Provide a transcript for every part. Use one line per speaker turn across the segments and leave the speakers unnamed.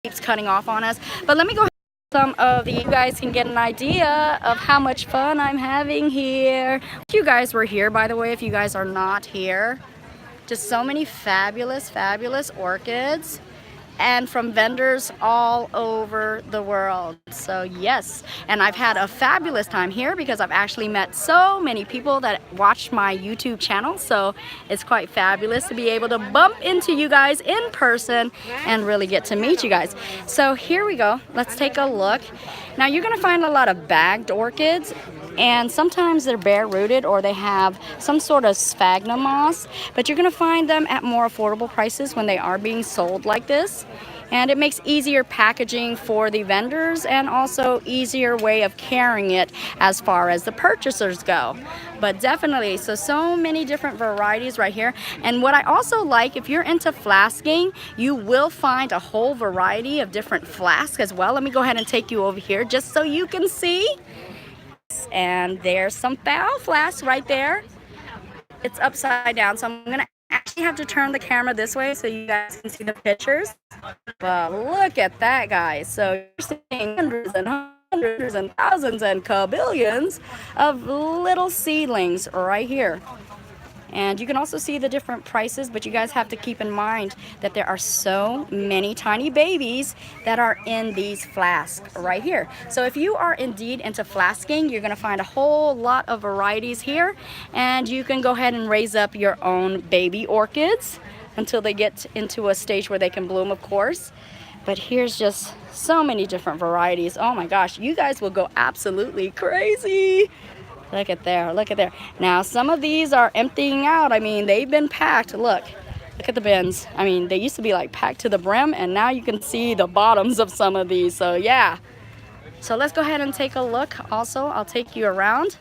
keeps cutting off on us. But let me go ahead and some of the, you guys can get an idea of how much fun I'm having here. If you guys were here, by the way, if you guys are not here, just so many fabulous, fabulous orchids, and from vendors all over the world. So yes, and I've had a fabulous time here because I've actually met so many people that watch my YouTube channel. So it's quite fabulous to be able to bump into you guys in person and really get to meet you guys. So here we go. Let's take a look. Now you're gonna find a lot of bagged orchids, and sometimes they're bare rooted or they have some sort of sphagnum moss, but you're gonna find them at more affordable prices when they are being sold like this. And it makes easier packaging for the vendors and also easier way of carrying it as far as the purchasers go. But definitely, so many different varieties right here. And what I also like, if you're into flasking, you will find a whole variety of different flasks as well. Let me go ahead and take you over here just so you can see. And there's some foul flasks right there. It's upside down, so I'm gonna actually have to turn the camera this way so you guys can see the pictures. But look at that, guys. So you're seeing hundreds and hundreds and thousands and kabillions of little seedlings right here. And you can also see the different prices, but you guys have to keep in mind that there are so many tiny babies that are in these flasks right here. So if you are indeed into flasking, you're gonna find a whole lot of varieties here, and you can go ahead and raise up your own baby orchids until they get into a stage where they can bloom, of course. But here's just so many different varieties. Oh my gosh, you guys will go absolutely crazy. Look at there, look at there. Now some of these are emptying out. I mean, they've been packed. Look at the bins. I mean, they used to be like packed to the brim, and now you can see the bottoms of some of these. So yeah. So let's go ahead and take a look. Also, I'll take you around.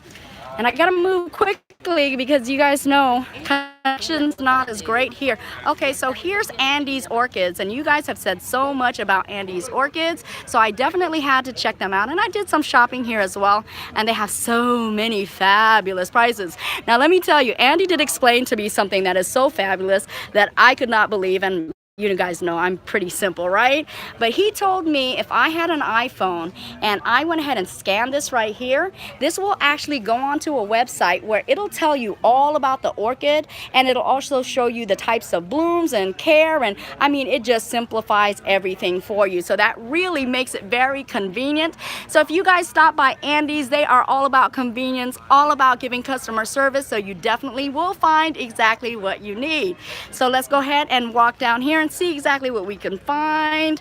And I gotta move quickly because you guys know connection's not as great here. Okay, so here's Andy's Orchids, and you guys have said so much about Andy's Orchids, so I definitely had to check them out, and I did some shopping here as well, and they have so many fabulous prices. Now let me tell you, Andy did explain to me something that is so fabulous that I could not believe, and you guys know I'm pretty simple, right? But he told me if I had an iPhone and I went ahead and scanned this right here, this will actually go onto a website where it'll tell you all about the orchid, and it'll also show you the types of blooms and care, and I mean, it just simplifies everything for you. So that really makes it very convenient. So if you guys stop by Andy's, they are all about convenience, all about giving customer service, so you definitely will find exactly what you need. So let's go ahead and walk down here and see exactly what we can find.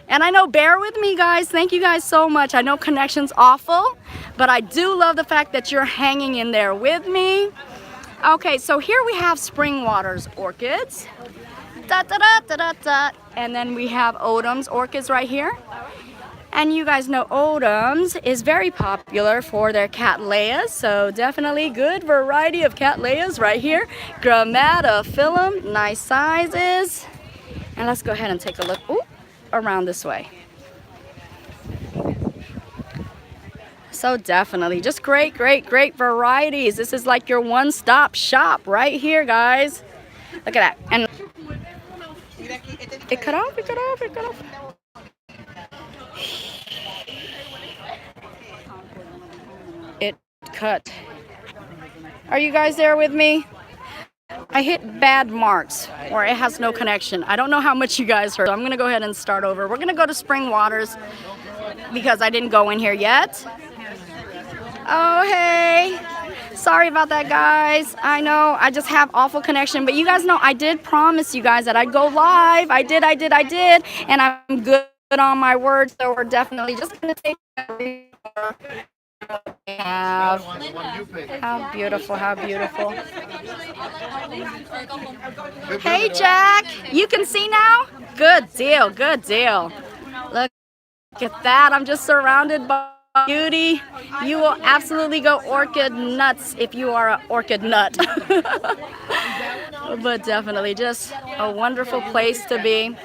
And I know, bear with me guys, thank you guys so much. I know connection's awful, but I do love the fact that you're hanging in there with me. Okay, so here we have Spring Waters orchids. Da, da, da, da, da, da. And then we have Odom's orchids right here. And you guys know Odom's is very popular for their Cattleyas, so definitely good variety of Cattleyas right here. Grammatophyllum, nice sizes. And let's go ahead and take a look around this way. So definitely just great varieties. This is like your one-stop shop right here, guys. Look at that. And it cut off. It cut. Are you guys there with me? I hit bad marks, or it has no connection. I don't know how much you guys heard. So I'm gonna go ahead and start over. We're gonna go to Spring Waters because I didn't go in here yet. Oh, hey. Sorry about that, guys. I know I just have awful connection, but you guys know I did promise you guys that I'd go live. I did, and I'm good on my word, so we're definitely just gonna take how beautiful. Hey Jack, you can see now? Good deal. Look at that, I'm just surrounded by beauty. You will absolutely go orchid nuts if you are an orchid nut. But definitely just a wonderful place to be.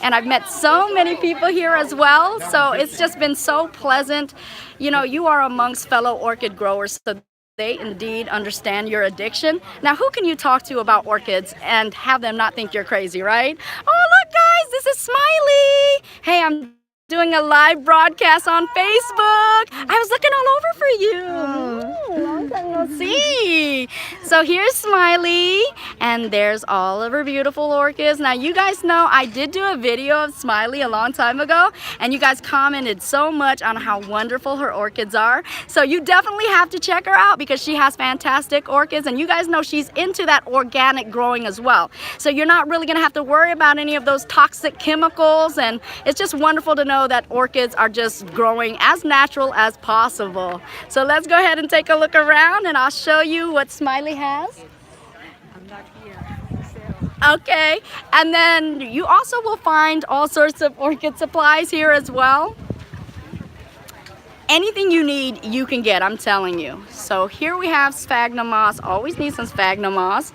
And I've met so many people here as well, so it's just been so pleasant. You know, you are amongst fellow orchid growers, so they indeed understand your addiction. Now, who can you talk to about orchids and have them not think you're crazy, right? Oh, look, guys, this is Smiley. Hey, I'm doing a live broadcast on Facebook. I was looking all over for you. Long time no see. So here's Smiley, and there's all of her beautiful orchids. Now you guys know I did do a video of Smiley a long time ago, and you guys commented so much on how wonderful her orchids are. So you definitely have to check her out because she has fantastic orchids, and you guys know she's into that organic growing as well. So you're not really gonna have to worry about any of those toxic chemicals, and it's just wonderful to know that orchids are just growing as natural as possible. So let's go ahead and take a look around, and I'll show you what Smiley has. Okay, and then you also will find all sorts of orchid supplies here as well. Anything you need, you can get, I'm telling you. So here we have sphagnum moss, always need some sphagnum moss.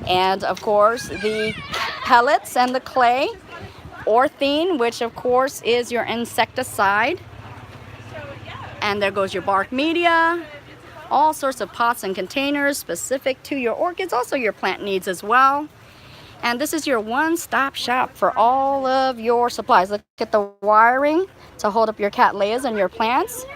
And of course, the pellets and the clay. Orthene, which of course is your insecticide. And there goes your bark media. All sorts of pots and containers specific to your orchids, also your plant needs as well. And this is your one-stop shop for all of your supplies. Look at the wiring to hold up your cattleyas and your plants.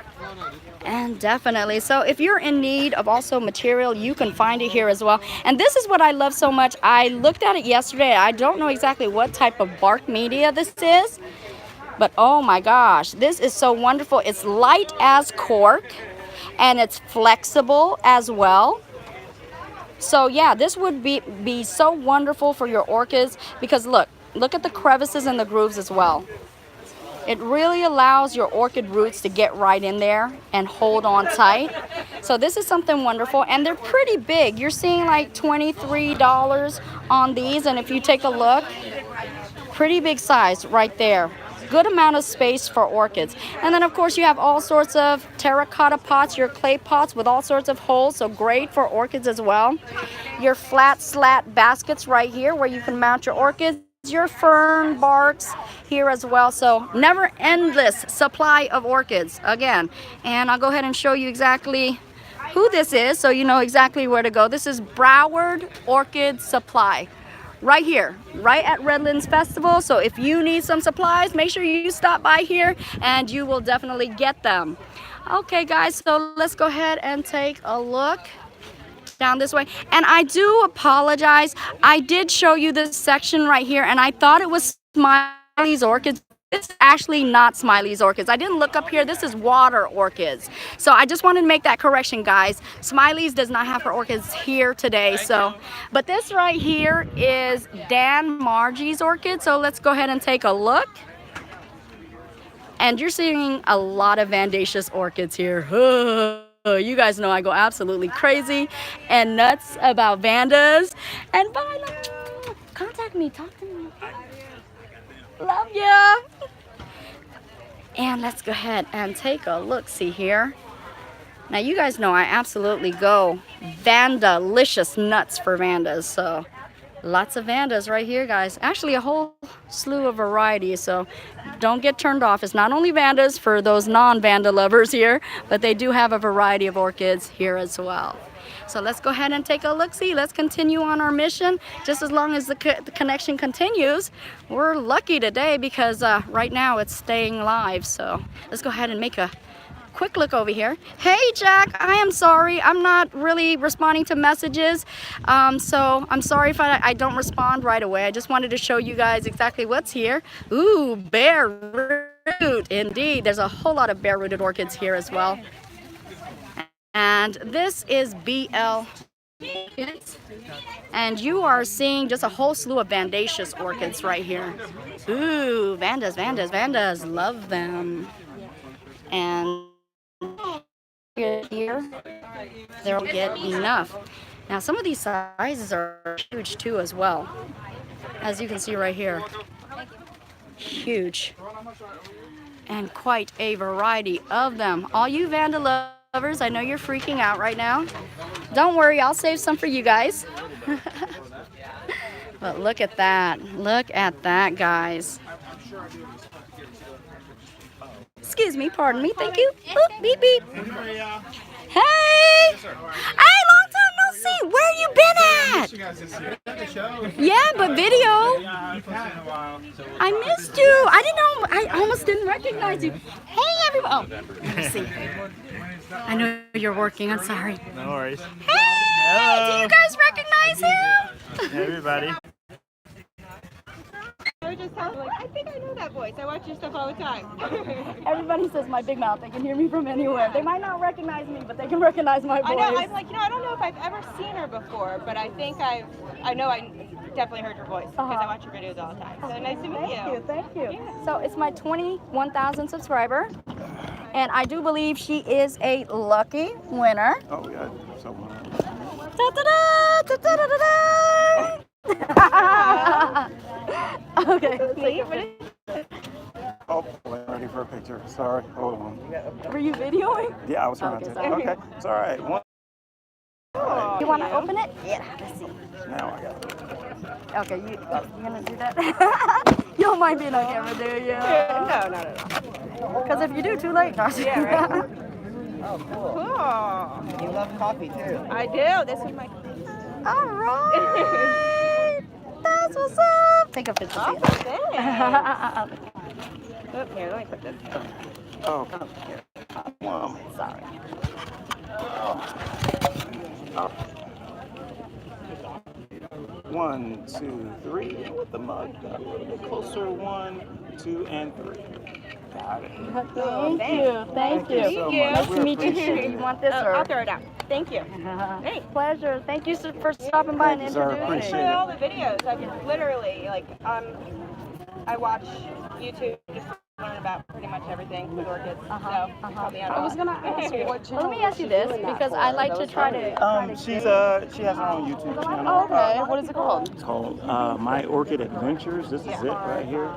And definitely, so if you're in need of also material, you can find it here as well. And this is what I love so much. I looked at it yesterday. I don't know exactly what type of bark media this is, but oh my gosh, this is so wonderful. It's light as cork, and it's flexible as well. So yeah, this would be so wonderful for your orchids because look at the crevices and the grooves as well. It really allows your orchid roots to get right in there and hold on tight. So this is something wonderful, and they're pretty big. You're seeing like $23 on these, and if you take a look, pretty big size right there. Good amount of space for orchids. And then of course you have all sorts of terracotta pots, your clay pots with all sorts of holes, so great for orchids as well. Your flat slat baskets right here where you can mount your orchids. Your fern barks here as well, so never endless supply of orchids again. And I'll go ahead and show you exactly who this is so you know exactly where to go. This is Broward Orchid Supply right here, right at Redlands Festival. So if you need some supplies, make sure you stop by here and you will definitely get them. Okay guys, so let's go ahead and take a look down this way. And I do apologize, I did show you this section right here and I thought it was Smiley's orchids. It's actually not Smiley's orchids. I didn't look up here. This is water orchids. So I just wanted to make that correction, guys. Smiley's does not have her orchids here today. So, but this right here is Dan Margie's orchid. So let's go ahead and take a look. And you're seeing a lot of Vandaceous orchids here. You guys know I go absolutely crazy and nuts about Vandas. And bye, contact me, talk to me. Love ya. And let's go ahead and take a look. See here. Now you guys know I absolutely go Vandalicious nuts for Vandas. So lots of Vandas right here, guys. Actually a whole slew of varieties. So don't get turned off. It's not only Vandas for those non-Vanda lovers here, but they do have a variety of orchids here as well. So let's go ahead and take a look-see. Let's continue on our mission. Just as long as the connection continues, we're lucky today because right now it's staying live. So let's go ahead and make a quick look over here. Hey Jack, I am sorry. I'm not really responding to messages. So I'm sorry if I don't respond right away. I just wanted to show you guys exactly what's here. Ooh, bare root. Indeed, there's a whole lot of bare rooted orchids here as well. And this is BL orchids. And you are seeing just a whole slew of Vandaceous orchids right here. Ooh, Vandas, Vandas, Vandas. Love them. And here, they'll get enough. Now, some of these sizes are huge too as well. As you can see right here. Huge. And quite a variety of them. All you Vanda lovers, I know you're freaking out right now. Don't worry, I'll save some for you guys. But look at that. Look at that, guys. Excuse me, pardon me, thank you. Oop, beep, beep. Hey! Hey, long time no see. Where you been at?
at the show.
Yeah, but video. I missed you. I didn't know. I almost didn't recognize you. Hey, everyone. Oh, let me see. I know you're working. I'm sorry.
No worries.
Hey, do you guys recognize him?
Hey, everybody.
I was just telling, like, I think I know that voice. I watch your stuff all the time.
Everybody says my big mouth. They can hear me from anywhere. They might not recognize me, but they can recognize my voice.
I know. I'm like, I don't know if I've ever seen her before, but I think I definitely heard your voice because I watch your videos all the time. So nice to meet you.
Thank you. Yeah. So it's my 21,000 subscriber, and I do believe she is a lucky winner.
Oh, yeah. Someone.
Okay.
Oh, ready for a picture. Sorry. Hold on.
Were you videoing?
Yeah, I was trying to. Okay. It's all right.
You want to open it? Yeah. Let's see.
Now I got it.
Okay, you're gonna do that? You don't mind being on camera, do you?
No, not at all.
Because if you do, too late.
Yeah, right.
Oh, cool.
Cool.
You love coffee too.
I do. This is my.
All right. That's what's up. Take a picture.
Oh, thanks. Oop, here, let me put this.
Oh, here. Wow.
Sorry.
Oh. 1, 2, 3. With the mug. A little bit closer. 1, 2, and 3. Got it.
Thank you.
so
Nice
much.
to meet you too. You want this or?
I'll throw it out. Thank you.
Hey, pleasure. Thank you for stopping by and
Thank you, sir.
introducing
Appreciate
me.
it.
All the videos. I've literally I watch YouTube just to learn about pretty much everything with orchids. So probably on
I was gonna ask you what
Well, let me ask you this because I like to try to.
She has her own YouTube channel.
Oh, okay. What is it called?
It's called My Orchid Adventures. This is it right here.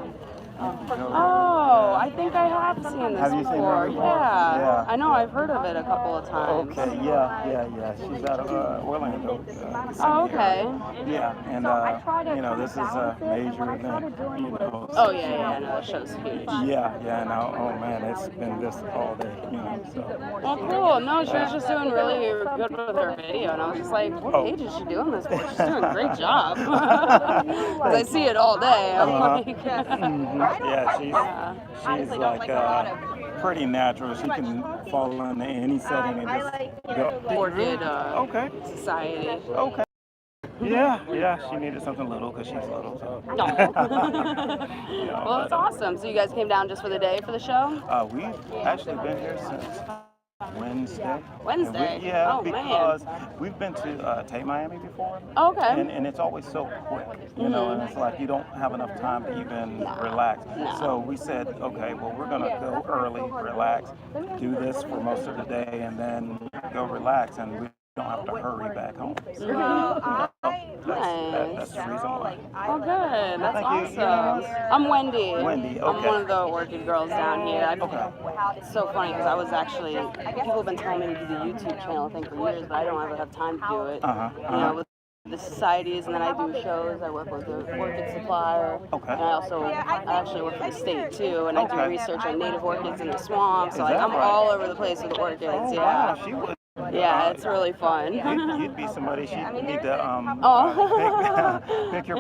Oh, I think I have seen this
Have you seen
before.
her before?
Yeah.
Yeah.
I know I've heard of it a couple of times.
Okay, yeah. She's out of Orlando.
Oh, okay.
Yeah, and this is a major event.
Oh yeah, no, that show's huge.
Yeah. Now, oh man, it's been this all day. So.
Well, cool. No, she was just doing really good with her video, and I was just like, what age is she doing this for? She's doing a great job. Because I see it all day. I'm like,
Yeah, she's like pretty natural. She can fall into any setting and just go.
Orchid
Okay.
Society.
Okay. Yeah, she needed something little because she's little. So.
Well, that's awesome. So you guys came down just for the day for the show?
We've actually been here since Wednesday.
Wednesday?
Yeah,
Oh,
because we've been to Tate, Miami before.
Okay.
And it's always so quick, and it's like you don't have enough time to even relax. So we said, okay, well, we're going to go early, relax, do this for most of the day, and then go relax, and we don't have to hurry back home. That's the reason why.
Oh, good. That's
Thank you.
awesome. I'm Wendy.
Wendy,
I'm
okay.
one of the Orchid girls down here.
Okay.
It's so funny because I was actually, people have been telling me to do the YouTube channel thing for years, but I don't ever have time to do it. You know, with the societies, and then I do shows. I work with the Orchid Supplier.
Okay.
And I actually work for the state too, and I do research on native orchids in the swamp. So
Is that
I'm
right?
all over the place with orchids.
Oh,
Yeah.
wow, she would.
Yeah, it's really fun.
You'd be somebody she'd need to
Oh.
pick your